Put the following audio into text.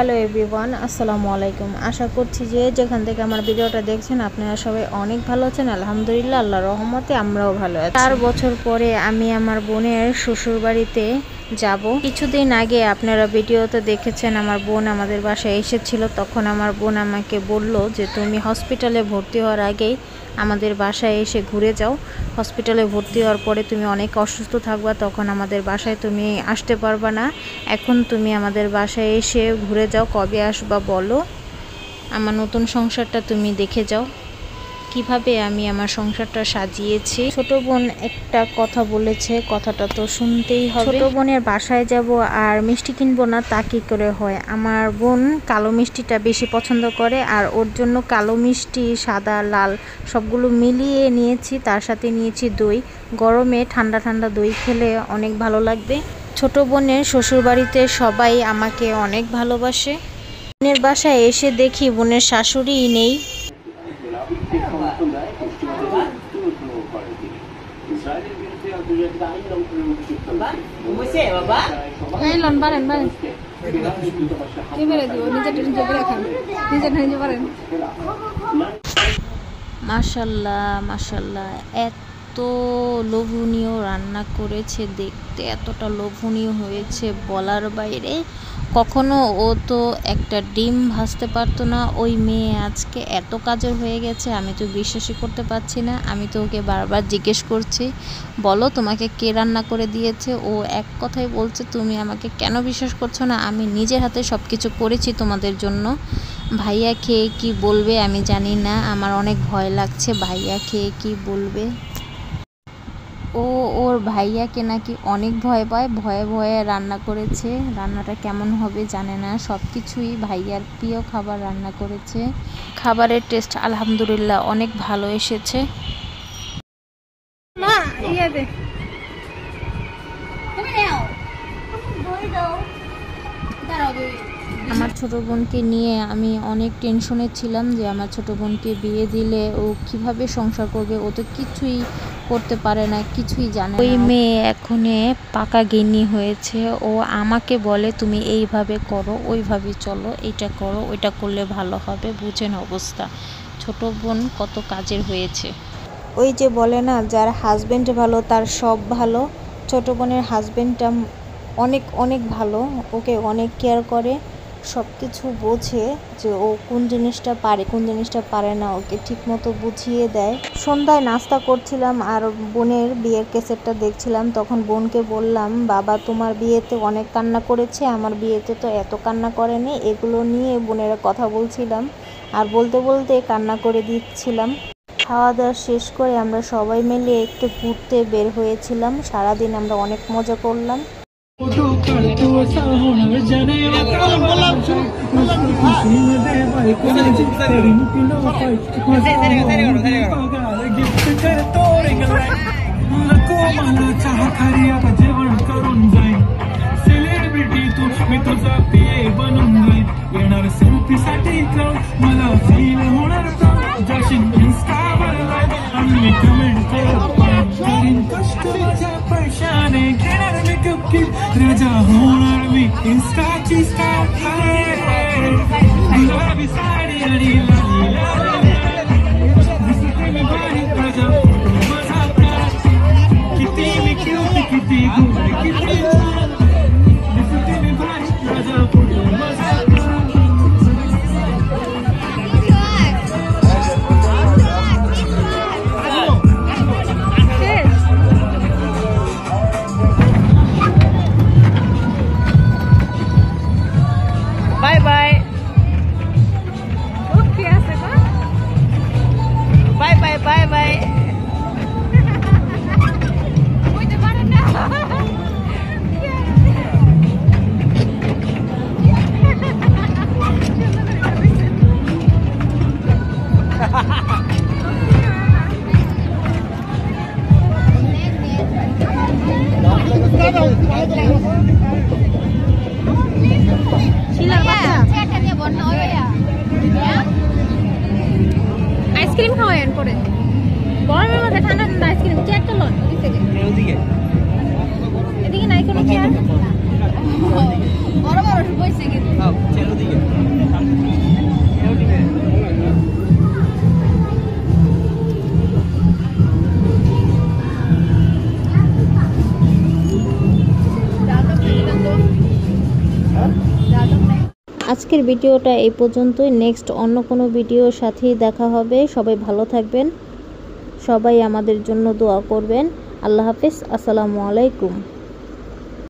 Hello everyone, আসসালামু আলাইকুম। আশা করছি যে যেখান থেকে আমার ভিডিওটা দেখছেন আপনারা সবাই অনেক ভালো আছেন। আলহামদুলিল্লাহ, আল্লাহর রহমতে আমরাও ভালো আছি। 4 বছর পরে আমি আমার বোনের শ্বশুর বাড়িতে যাব। কিছুদিন আগে আপনারা ভিডিওতে দেখেছেন আমার বোন আমাদের বাসায় এসেছিল। তখন আমার বোন আমাকে বলল যে তুমি হসপিটালে ভর্তি হওয়ার আগেই আমাদের বাসায় এসে ঘুরে যাও। হসপিটালে ভর্তি হওয়ার পরে তুমি অনেক অসুস্থ থাকবা, তখন আমাদের বাসায় তুমি আসতে পারবা না। এখন তুমি আমাদের বাসায় এসে ঘুরে যাও, কবে আসবা বলো, আমার নতুন সংসারটা তুমি দেখে যাও কিভাবে আমি আমার সংসারটা সাজিয়েছি। ছোট বোন একটা কথা বলেছে, কথাটা তো শুনতেই হবে। ছোট বোনের বাসায় যাব আর মিষ্টি কিনবো না তা কি করে হয়? আমার বোন কালো মিষ্টিটা বেশি পছন্দ করে, আর ওর জন্য কালো মিষ্টি, সাদা, লাল সবগুলো মিলিয়ে নিয়েছি। তার সাথে নিয়েছি দই। গরমে ঠান্ডা ঠান্ডা দই খেলে অনেক ভালো লাগবে। ছোট বোনের শ্বশুরবাড়িতে সবাই আমাকে অনেক ভালোবাসে। বোনের বাসায় এসে দেখি বোনের শাশুড়িই নেই। মাশাল্লাহ মাশাল্লাহ, এত লোভনীয় রান্না করেছে, দেখতে এতটা লোভনীয় হয়েছে বলার বাইরে। কখনো ও তো একটা ডিম ভাজতে পারতো না, ওই মেয়ে আজকে এত কাজের হয়ে গেছে, আমি তো বিশ্বাসই করতে পারছি না। আমি তো ওকে বারবার জিজ্ঞেস করছি, বলো তোমাকে কে রান্না করে দিয়েছে? ও এক কথাই বলছে, তুমি আমাকে কেন বিশ্বাস করছো না? আমি নিজের হাতে সব কিছু করেছি তোমাদের জন্য। ভাইয়া খেয়ে কি বলবে আমি জানি না, আমার অনেক ভয় লাগছে ভাইয়া খেয়ে কি বলবে। ও ওর ভাইয়াকে নাকি অনেক ভয় পায়, ভয়ে ভয়ে রান্না করেছে। রান্নাটা কেমন হবে জানে না, সব কিছুই ভাইয়ার প্রিয় খাবার রান্না করেছে। খাবারের টেস্ট আলহামদুলিল্লাহ অনেক ভালো এসেছে। আমার ছোট বোনকে নিয়ে আমি অনেক টেনশনে ছিলাম যে আমার ছোট বোনকে বিয়ে দিলে ও কিভাবে সংসার করবে। ও তো কিছুই করতে পারে না, কিছুই জানে না। ওই মেয়ে এখনে পাকা জ্ঞানী হয়েছে। ও আমাকে বলে তুমি এইভাবে করো, ওইভাবে চলো, এইটা করো, ওইটা করলে ভালো হবে। বুঝেন অবস্থা, ছোট বোন কত কাজের হয়েছে। ওই যে বলে না, যার হাজবেন্ড ভালো তার সব ভালো। ছোট বোনের হাজবেন্ডটা অনেক অনেক ভালো, ওকে অনেক কেয়ার করে, সব কিছু বোঝে যে ও কোন জিনিসটা পারে কোন জিনিসটা পারে না, ওকে ঠিক মতো বুঝিয়ে দেয়। সন্ধ্যায় নাস্তা করছিলাম আর বোনের বিয়ের ক্যাসেটটা দেখছিলাম। তখন বোনকে বললাম, বাবা তোমার বিয়েতে অনেক কান্না করেছে, আমার বিয়েতে তো এত কান্না করেনি। এগুলো নিয়ে বোনের কথা বলছিলাম আর বলতে বলতে কান্না করে দিচ্ছিলাম। খাওয়া দাওয়া শেষ করে আমরা সবাই মিলে একটু ঘুরতে বের হয়েছিলাম। সারাদিন আমরা অনেক মজা করলাম। राजा होणार मी इंस्टाची स्टार गुलाबी साडी आणि लाली दिसते मी बारीक राजा माझा किती मी क्यूट किती गोड किती दिसते मी बारीक राजा माझा আইসক্রিম খাওয়ায়েন পরে গরমের মধ্যে ঠান্ডা ঠান্ডা আইসক্রিম চেয়ারটা লন ওদিকে এদিকে নাই কোনো চেয়ার বড় বড় বসে কিন্তু আজকের ভিডিওটা এই পর্যন্তই। নেক্সট অন্য কোনো ভিডিওর সাথেই দেখা হবে। সবাই ভালো থাকবেন, সবাই আমাদের জন্য দোয়া করবেন। আল্লাহ হাফিজ, আসসালামু আলাইকুম।